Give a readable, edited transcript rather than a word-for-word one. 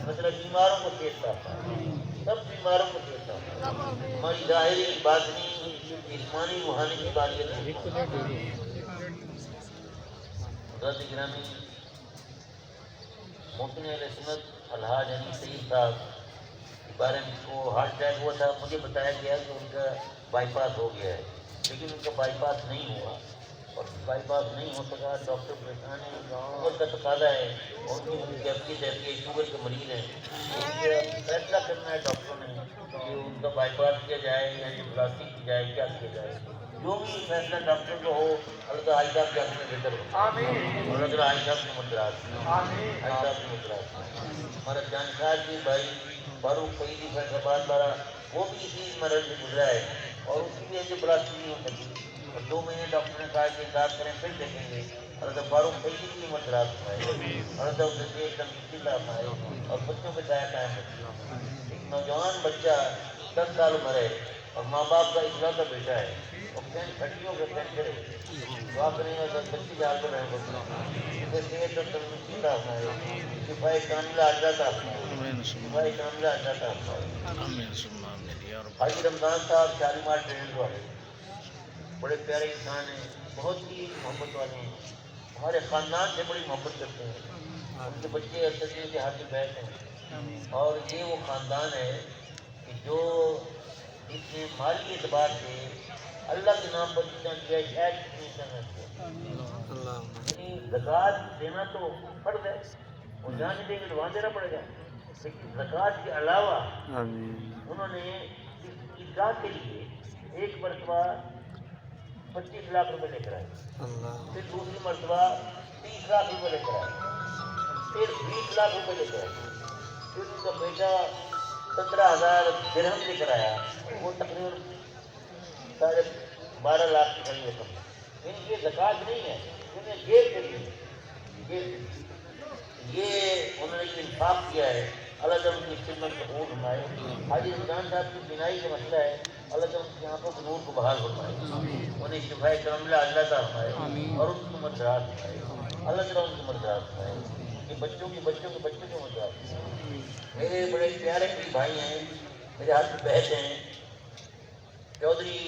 مطلب بیماروں کو صحت عطا فرمائے، سب بیماروں کو صحت عطا فرمائے، ہماری ظاہری باطنی جسمانی روحانی کی باریت حضرت گرامی محسن علیہ سنت الحاج حنیف سعید صاحب کے بارے میں کو ہارٹ اٹیک ہوا تھا، مجھے بتایا گیا کہ ان کا بائی پاس ہو گیا ہے، لیکن ان کا بائی پاس نہیں ہوا، اور بائی پاس نہیں ہو سکا، ڈاکٹر پریشان ہے، شوگر کا تقاضا ہے، اور ان کی کیفیت ایسی ہے، شوگر کے مریض ہیں، اس لیے فیصلہ کرنا ہے ڈاکٹروں نے کہ ان کا بائی پاس کیا جائے یا اینجیوپلاسٹی کی جائے، کیا کیا جائے، جو بھی فیصلہ ڈاکٹر کو ہو، اللہ تعالیٰ حاج صاحب کے حق میں بہتر ہو، اور اللہ حاج صاحب کو مدراس حاج صاحب کو مدراس ہمارا جانکار جی بھائی فاروق فیضی فیض آباد والا، وہ بھی اسی مرض سے گزرا ہے، اور اس کی بھی اینجیوپلاسٹی نہیں ہو سکی، اور 2 مہینے ڈاکٹر نے کہا کہ انتظار کریں پھر دیکھیں گے، اللہ فاروق فیضی کی عمر دراز فرمائے، اللہ اسے صحت تندرستی عطا فرمائے، اور بچوں کے سایہ قائم رکھے۔ ایک نوجوان بچہ 10 سال عمر ہے، اور ماں باپ کا اکلوتا بیٹا ہے، اور ہڈیوں کا کینسر ہے، دعا کریں گے بچی کے حال پر رہے اسے صحت اور تندرستی عطا فرمائے، شفائے کاملہ عطا فرمائے، شفائے کاملہ عطا فرمائے۔ حاجی رمضان صاحب شالیمار ٹریننگ والے بڑے پیارے انسان ہیں، بہت ہی محبت والے ہیں، ہمارے خاندان سے بڑی محبت کرتے ہیں، ان کے بچے اساتذہ کے ہاتھ بیٹھ ہیں، اور یہ وہ خاندان ہے کہ جو اس نے مالی اعتبار سے اللہ کے نام پر جتنا کیا ہے شاید کسی نے اتنا نہ کیا، یعنی زکوٰۃ دینا تو فرض ہے، اور جہاں نہیں دیں گے تو وہاں دینا پڑے گا، لیکن زکوٰۃ کے علاوہ انہوں نے اس عیدگاہ کے لیے ایک مرتبہ 25 لاکھ روپے لے کر آئے، پھر دوسری مرتبہ 30 لاکھ روپے لے کر آئے، پھر 20 لاکھ روپے لے کر آئے، پھر ان کا بیٹا 15,000 درہم لے کر آیا، وہ تقریباً 12.5 لاکھ کی قریب رقم ہے، یعنی یہ زکوٰۃ نہیں ہے، انہیں جیب سے دی ہے، یہ انہوں نے انفاق کیا ہے، اللہ تعالیٰ ان کی خدمت قبول فرمائے۔ حاجی رمضان صاحب کی بینائی کا مسئلہ ہے، اللہ تعالیٰ ان کی آنکھوں کے نور کو بحال فرمائے، انہیں شفائے کاملہ اللہ تعالیٰ فرمائے، اور ان کی عمر دراز فرمائے، اللہ تعالیٰ ان کی عمر دراز فرمائے، ان کے بچوں کے بچوں کے بچوں کی عمر دراز فرمائے۔ میرے بڑے پیارے بھی بھائی ہیں، میرے ہاتھ میں بہت ہیں، چودھری